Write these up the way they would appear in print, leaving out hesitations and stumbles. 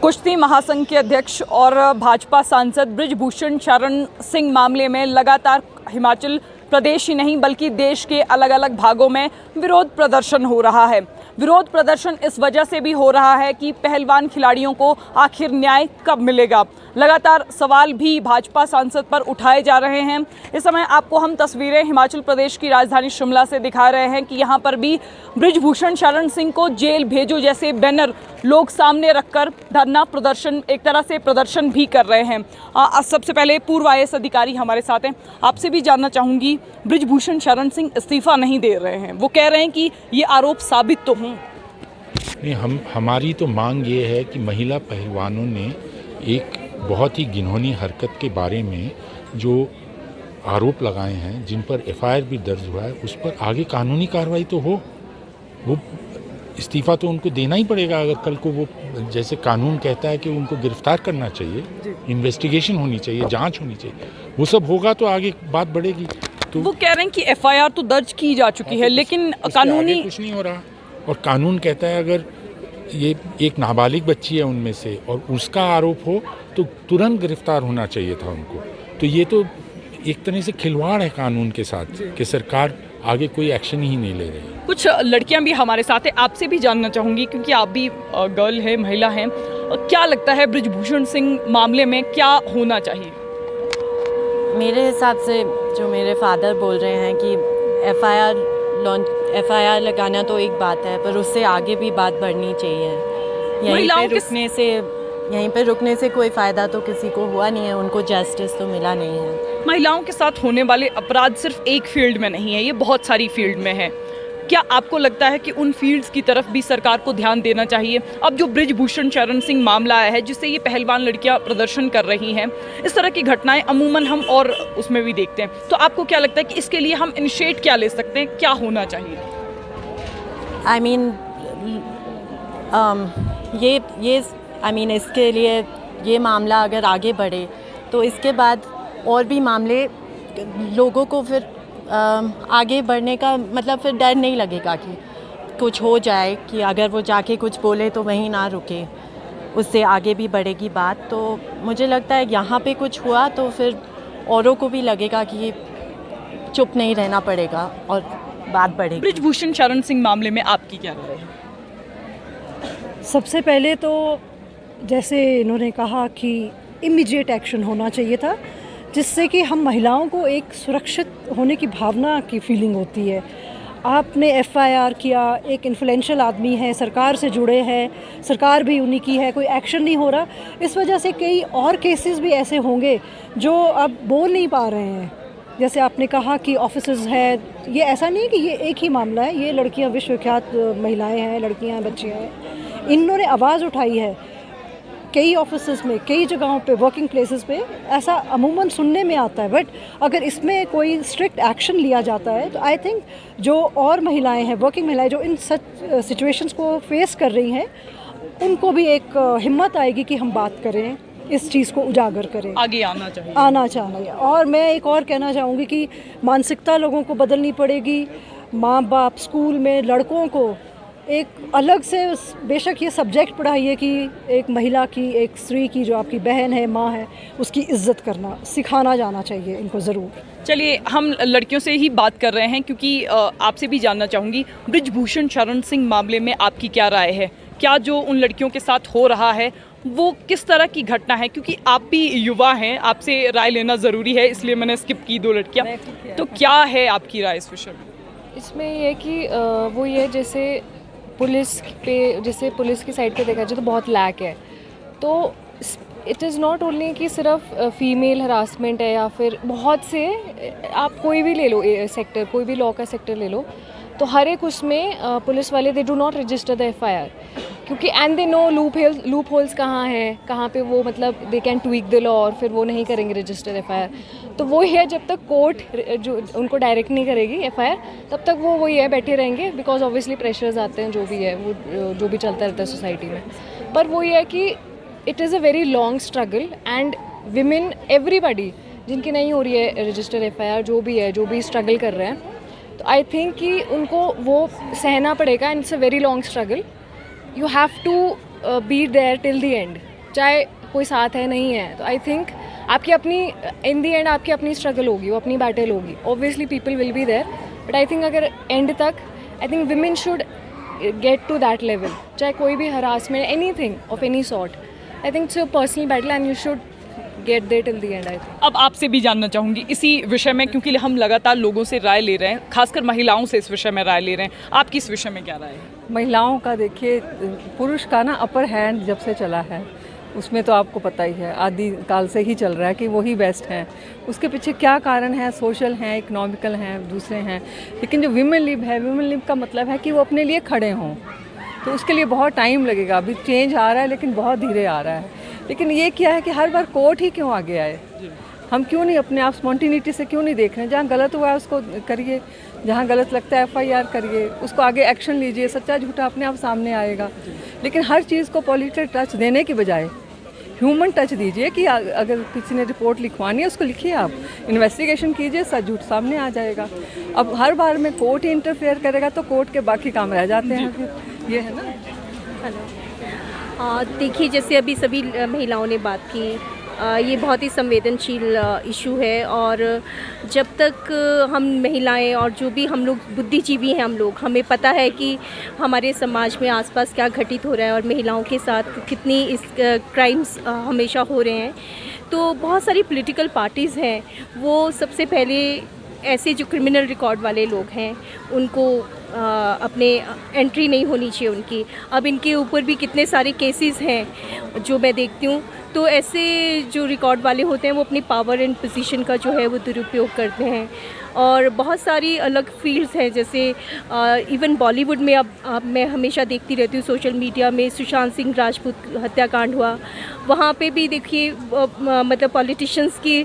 कुश्ती महासंघ के अध्यक्ष और भाजपा सांसद बृजभूषण शरण सिंह मामले में लगातार हिमाचल प्रदेश ही नहीं बल्कि देश के अलग अलग भागों में विरोध प्रदर्शन हो रहा है। विरोध प्रदर्शन इस वजह से भी हो रहा है कि पहलवान खिलाड़ियों को आखिर न्याय कब मिलेगा। लगातार सवाल भी भाजपा सांसद पर उठाए जा रहे हैं। इस समय आपको हम तस्वीरें हिमाचल प्रदेश की राजधानी शिमला से दिखा रहे हैं कि यहाँ पर भी बृजभूषण शरण सिंह को जेल भेजो जैसे बैनर लोग सामने रखकर धरना प्रदर्शन एक तरह से प्रदर्शन भी कर रहे हैं। सबसे पहले पूर्व IAS अधिकारी हमारे साथ हैं, आपसे भी जानना चाहूँगी, बृजभूषण शरण सिंह इस्तीफा नहीं दे रहे हैं, वो कह रहे हैं कि ये आरोप साबित तो हों। नहीं, हमारी तो मांग ये है कि महिला पहलवानों ने एक बहुत ही घिनौनी हरकत के बारे में जो आरोप लगाए हैं, जिन पर FIR भी दर्ज हुआ है, उस पर आगे कानूनी कार्रवाई तो हो। वो इस्तीफ़ा तो उनको देना ही पड़ेगा। अगर कल को वो जैसे कानून कहता है कि उनको गिरफ्तार करना चाहिए, इन्वेस्टिगेशन होनी चाहिए, जांच होनी चाहिए, वो सब होगा तो आगे बात बढ़ेगी। तो वो कह रहे हैं कि FIR तो दर्ज की जा चुकी है, लेकिन कानूनी कुछ नहीं हो रहा। और कानून कहता है अगर ये एक नाबालिग बच्ची है उनमें से और उसका आरोप हो तो तुरंत गिरफ्तार होना चाहिए था उनको। तो ये तो एक तरह से खिलवाड़ है कानून के साथ कि सरकार आगे कोई एक्शन ही नहीं ले रही। कुछ लड़कियां भी हमारे साथ हैं, आपसे भी जानना चाहूँगी क्योंकि आप भी गर्ल हैं, महिला हैं, क्या लगता है बृजभूषण सिंह मामले में क्या होना चाहिए? मेरे हिसाब से जो मेरे फादर बोल रहे हैं कि FIR लगाना तो एक बात है, पर उससे आगे भी बात बढ़नी चाहिए। यहीं पे रुकने से कोई फ़ायदा तो किसी को हुआ नहीं है, उनको जस्टिस तो मिला नहीं है। महिलाओं के साथ होने वाले अपराध सिर्फ एक फील्ड में नहीं है, ये बहुत सारी फील्ड में है। क्या आपको लगता है कि उन फील्ड्स की तरफ भी सरकार को ध्यान देना चाहिए? अब जो बृजभूषण शरण सिंह मामला आया है जिससे ये पहलवान लड़कियां प्रदर्शन कर रही हैं, इस तरह की घटनाएं अमूमन हम और उसमें भी देखते हैं, तो आपको क्या लगता है कि इसके लिए हम इनिशिएट क्या ले सकते हैं, क्या होना चाहिए? इसके लिए ये मामला अगर आगे बढ़े तो इसके बाद और भी मामले लोगों को फिर आगे बढ़ने का मतलब फिर डर नहीं लगेगा कि कुछ हो जाए, कि अगर वो जाके कुछ बोले तो वहीं ना रुके, उससे आगे भी बढ़ेगी बात। तो मुझे लगता है यहाँ पे कुछ हुआ तो फिर औरों को भी लगेगा कि चुप नहीं रहना पड़ेगा और बात बढ़ेगी। बृजभूषण शरण सिंह मामले में आपकी क्या राय है? सबसे पहले तो जैसे इन्होंने कहा कि इमीडिएट एक्शन होना चाहिए था, जिससे कि हम महिलाओं को एक सुरक्षित होने की भावना की फीलिंग होती है। आपने FIR किया, एक इन्फ्लुएंशियल आदमी है, सरकार से जुड़े हैं, सरकार भी उन्हीं की है, कोई एक्शन नहीं हो रहा। इस वजह से कई और केसेस भी ऐसे होंगे जो अब बोल नहीं पा रहे हैं। जैसे आपने कहा कि ऑफिसर्स है, ये ऐसा नहीं कि ये एक ही मामला है, ये लड़कियां विश्वविख्यात महिलाएं हैं, लड़कियां बच्चियां हैं, इन्होंने आवाज़ उठाई है। कई ऑफिसेस में, कई जगहों पे, वर्किंग प्लेसेस पे ऐसा अमूमन सुनने में आता है, बट अगर इसमें कोई स्ट्रिक्ट एक्शन लिया जाता है तो आई थिंक जो और महिलाएं हैं, वर्किंग महिलाएं जो इन सच सिचुएशंस को फेस कर रही हैं, उनको भी एक हिम्मत आएगी कि हम बात करें, इस चीज़ को उजागर करें, आगे आना चाहिए। और मैं एक और कहना चाहूँगी कि मानसिकता लोगों को बदलनी पड़ेगी। माँ बाप स्कूल में लड़कों को एक अलग से, बेशक ये सब्जेक्ट पढ़ाइए कि एक महिला की, एक स्त्री की, जो आपकी बहन है, माँ है, उसकी इज्जत करना सिखाना जाना चाहिए इनको ज़रूर। चलिए, हम लड़कियों से ही बात कर रहे हैं क्योंकि आपसे भी जानना चाहूँगी, बृजभूषण शरण सिंह मामले में आपकी क्या राय है? क्या जो उन लड़कियों के साथ हो रहा है वो किस तरह की घटना है? क्योंकि आप भी युवा हैं, आपसे राय लेना ज़रूरी है, इसलिए मैंने स्किप की 2 लड़कियाँ। तो क्या है आपकी राय इस विषय में? इसमें ये कि वो ये जैसे पुलिस की साइड पे देखा जाए तो बहुत लैक है। तो इट इज़ नॉट ओनली कि सिर्फ फीमेल हरासमेंट है, या फिर बहुत से, आप कोई भी ले लो सेक्टर, कोई भी लॉ का सेक्टर ले लो, तो हर एक उसमें पुलिस वाले they do not register the FIR, क्योंकि and they know loop holes कहाँ हैं, कहाँ पे वो मतलब they can tweak the law, और फिर वो नहीं करेंगे रजिस्टर FIR। तो वो है, जब तक कोर्ट जो उनको डायरेक्ट नहीं करेगी FIR, तब तक वो वही है, बैठे रहेंगे, बिकॉज ऑब्वियसली प्रेशर्स आते हैं, जो भी है वो जो भी चलता रहता है सोसाइटी में। पर वो ये है कि it is a very long struggle, and women, everybody जिनकी नहीं हो रही है रजिस्टर FIR, जो भी है, जो भी स्ट्रगल कर रहे हैं, तो आई थिंक कि उनको वो सहना पड़ेगा, and it's a very long struggle. You have to be there till the end. चाहे कोई साथ है नहीं है। तो आई थिंक आपकी अपनी इन दी एंड आपकी अपनी स्ट्रगल होगी, वो अपनी बैटल होगी। Obviously people will be there, but I think अगर एंड तक I think women should get to that level, चाहे कोई भी harassment anything of any sort, I think it's your personal battle and you should get there till the end. I think अब आपसे भी जानना चाहूँगी इसी विषय में, क्योंकि हम लगातार लोगों से राय ले रहे हैं, खासकर महिलाओं से इस विषय में राय ले रहे हैं। आपकी इस विषय में क्या राय है? महिलाओं का देखिए, पुरुष का ना अपर हैंड जब से चला है उसमें तो आपको पता ही है, आदि काल से ही चल रहा है कि वही बेस्ट हैं। उसके पीछे क्या कारण है, सोशल हैं, इकोनॉमिकल हैं, दूसरे हैं। लेकिन जो विमेन लिब है, विमेन लिब का मतलब है कि वो अपने लिए खड़े हों, तो उसके लिए बहुत टाइम लगेगा। अभी चेंज आ रहा है लेकिन बहुत धीरे आ रहा है। लेकिन ये क्या है कि हर बार कोर्ट ही क्यों आगे आए? हम क्यों नहीं अपने आप स्पॉन्टिनिटी से क्यों नहीं देख रहे हैं? जहाँ गलत हुआ है उसको करिए, जहाँ गलत लगता है FIR करिए, उसको आगे एक्शन लीजिए, सच्चा झूठा अपने आप सामने आएगा। लेकिन हर चीज़ को पॉलिटिकल टच देने के बजाय ह्यूमन टच दीजिए कि अगर किसी ने रिपोर्ट लिखवानी है उसको लिखिए, आप इन्वेस्टिगेशन कीजिए, सच झूठ सामने आ जाएगा। अब हर बार में कोर्ट ही इंटरफेयर करेगा तो कोर्ट के बाकी काम रह जाते हैं, फिर ये है ना। देखिए, जैसे अभी सभी महिलाओं ने बात की, ये बहुत ही संवेदनशील इशू है। और जब तक हम महिलाएं और जो भी हम लोग बुद्धिजीवी हैं, हम लोग, हमें पता है कि हमारे समाज में आसपास क्या घटित हो रहा है और महिलाओं के साथ कितनी इस क्राइम्स हमेशा हो रहे हैं। तो बहुत सारी पॉलिटिकल पार्टीज़ हैं, वो सबसे पहले ऐसे जो क्रिमिनल रिकॉर्ड वाले लोग हैं उनको अपने एंट्री नहीं होनी चाहिए उनकी। अब इनके ऊपर भी कितने सारे केसेस हैं जो मैं देखती हूँ। तो ऐसे जो रिकॉर्ड वाले होते हैं वो अपनी पावर एंड पोजीशन का जो है वो दुरुपयोग करते हैं। और बहुत सारी अलग फील्ड्स हैं, जैसे इवन बॉलीवुड में अब मैं हमेशा देखती रहती हूँ सोशल मीडिया में, सुशांत सिंह राजपूत हत्याकांड हुआ, वहाँ पे भी देखिए मतलब पॉलिटिशियंस की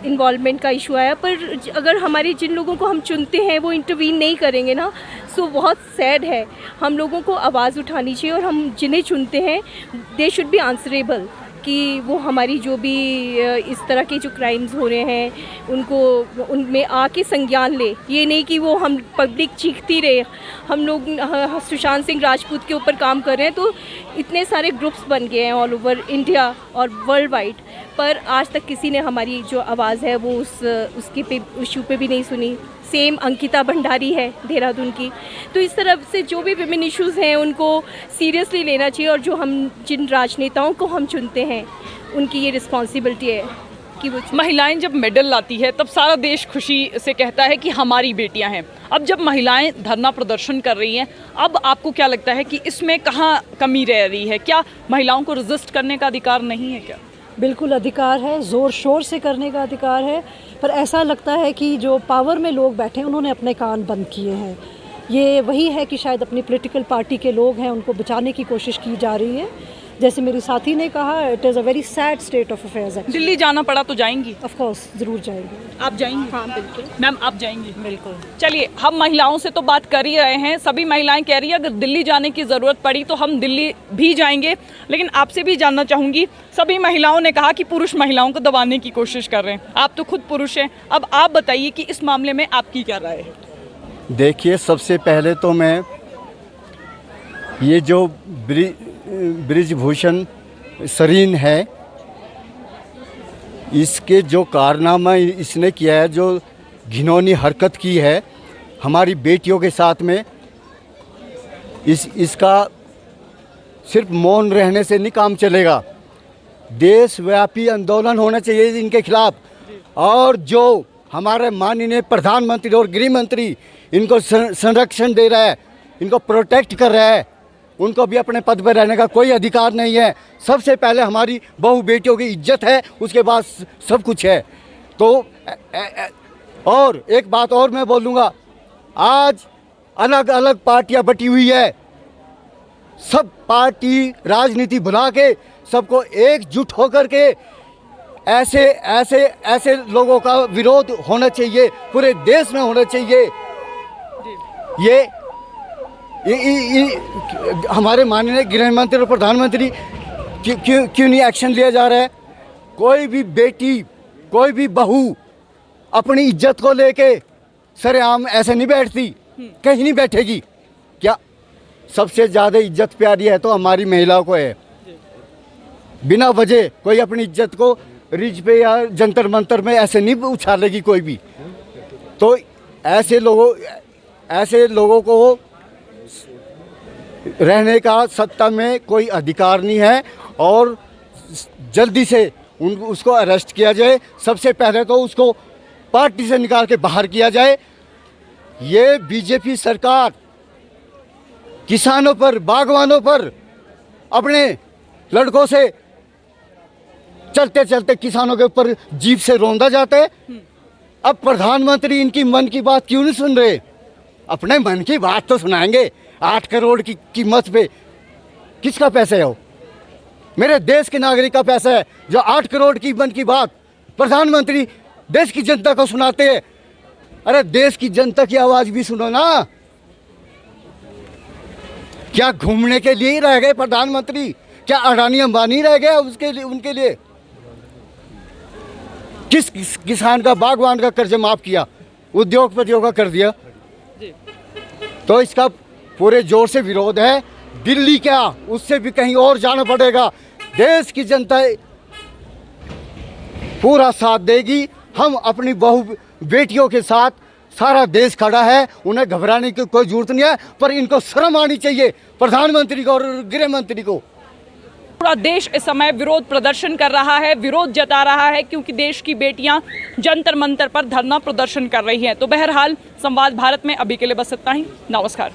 इन्वॉल्वमेंट का इशू आया। पर अगर हमारे जिन लोगों को हम चुनते हैं वो इंटरवीन नहीं करेंगे ना, सो बहुत सैड है। हम लोगों को आवाज़ उठानी चाहिए और हम जिन्हें चुनते हैं दे शुड बी आंसरेबल, कि वो हमारी जो भी इस तरह के जो क्राइम्स हो रहे हैं उनको उनमें आके संज्ञान ले। ये नहीं कि वो हम पब्लिक चीखती रहे। हम लोग सुशांत सिंह राजपूत के ऊपर काम कर रहे हैं तो इतने सारे ग्रुप्स बन गए हैं ऑल ओवर इंडिया और वर्ल्ड वाइड, पर आज तक किसी ने हमारी जो आवाज़ है वो उसके पे इशू पे भी नहीं सुनी। सेम अंकिता भंडारी है देहरादून की। तो इस तरह से जो भी विमेन इश्यूज़ हैं उनको सीरियसली लेना चाहिए, और जो हम जिन राजनेताओं को हम चुनते हैं उनकी ये रिस्पॉन्सिबिलिटी है कि वो महिलाएं जब मेडल लाती है तब सारा देश खुशी से कहता है कि हमारी बेटियां हैं। अब जब महिलाएं धरना प्रदर्शन कर रही हैं, अब आपको क्या लगता है कि इसमें कहाँ कमी रह रही है? क्या महिलाओं को रेजिस्ट करने का अधिकार नहीं है क्या? बिल्कुल अधिकार है, ज़ोर शोर से करने का अधिकार है, पर ऐसा लगता है कि जो पावर में लोग बैठे हैं उन्होंने अपने कान बंद किए हैं। ये वही है कि शायद अपनी पॉलिटिकल पार्टी के लोग हैं, उनको बचाने की कोशिश की जा रही है। जैसे मेरी साथी ने कहा, it is a very sad state of affairs. Delhi जाना पड़ा तो जाएंगी? ऑफ कोर्स ज़रूर जाएंगे। आप जाएंगी? हाँ बिल्कुल मैम आप जाएंगी? बिल्कुल। चलिए, हम महिलाओं से तो बात कर ही रहे हैं, सभी महिलाएं कह रही है अगर दिल्ली जाने की ज़रूरत पड़ी तो हम दिल्ली भी जाएंगे। लेकिन आपसे भी जानना चाहूँगी, सभी महिलाओं ने कहा कि पुरुष महिलाओं को दबाने की कोशिश कर रहे हैं। आप तो खुद पुरुष हैं, अब आप बताइए कि इस मामले में आपकी क्या राय है? देखिए, सबसे पहले तो मैं ये जो बृजभूषण शरीन है, इसके जो कारनामा इसने किया है, जो घिनौनी हरकत की है हमारी बेटियों के साथ में, इसका सिर्फ मौन रहने से नहीं काम चलेगा। देशव्यापी आंदोलन होना चाहिए इनके खिलाफ। और जो हमारे माननीय प्रधानमंत्री और गृह मंत्री इनको संरक्षण दे रहा है, इनको प्रोटेक्ट कर रहा है, उनको भी अपने पद पर रहने का कोई अधिकार नहीं है। सबसे पहले हमारी बहू बेटियों की इज्जत है, उसके बाद सब कुछ है। तो और एक बात और मैं बोलूँगा, आज अलग अलग पार्टियां बटी हुई है, सब पार्टी राजनीति भुला के सबको एकजुट होकर के ऐसे लोगों का विरोध होना चाहिए, पूरे देश में होना चाहिए। ये हमारे माननीय गृह मंत्री और प्रधानमंत्री क्यों नहीं एक्शन लिया जा रहा है? कोई भी बेटी, कोई भी बहू अपनी इज्जत को लेके सरेआम ऐसे नहीं बैठती, कहीं नहीं बैठेगी। क्या सबसे ज़्यादा इज्जत प्यारी है तो हमारी महिलाओं को है। बिना वजह कोई अपनी इज्जत को रिज पे या जंतर मंतर में ऐसे नहीं उछालेगी कोई भी। तो ऐसे लोगों को रहने का सत्ता में कोई अधिकार नहीं है और जल्दी से उसको अरेस्ट किया जाए। सबसे पहले तो उसको पार्टी से निकाल के बाहर किया जाए। ये बीजेपी सरकार किसानों पर, बागवानों पर, अपने लड़कों से चलते चलते किसानों के ऊपर जीप से रौंदा जाता है। अब प्रधानमंत्री इनकी मन की बात क्यों नहीं सुन रहे? अपने मन की बात तो सुनाएंगे। 8 करोड़ की कीमत पे किसका पैसा है वो? मेरे देश के नागरिक का पैसा है। जो 8 करोड़ की मन की बात प्रधानमंत्री देश की जनता को सुनाते हैं। अरे देश की जनता की आवाज़ भी सुनो ना। क्या घूमने के लिए ही रह गए प्रधानमंत्री? क्या अडानी अंबानी रह गए उसके लिए, उनके लिए? किस किसान का, बागवान का कर्ज माफ किया? उद्योगपतियों का कर दिया। तो इसका पूरे जोर से विरोध है। दिल्ली क्या, उससे भी कहीं और जाना पड़ेगा। देश की जनता पूरा साथ देगी। हम अपनी बहू बेटियों के साथ, सारा देश खड़ा है। उन्हें घबराने की कोई जरूरत नहीं है, पर इनको शर्म आनी चाहिए प्रधानमंत्री को और गृह मंत्री को। पूरा देश इस समय विरोध प्रदर्शन कर रहा है, विरोध जता रहा है, क्योंकि देश की बेटियां जंतर मंतर पर धरना प्रदर्शन कर रही हैं। तो बहरहाल संवाद भारत में अभी के लिए बस इतना ही। नमस्कार।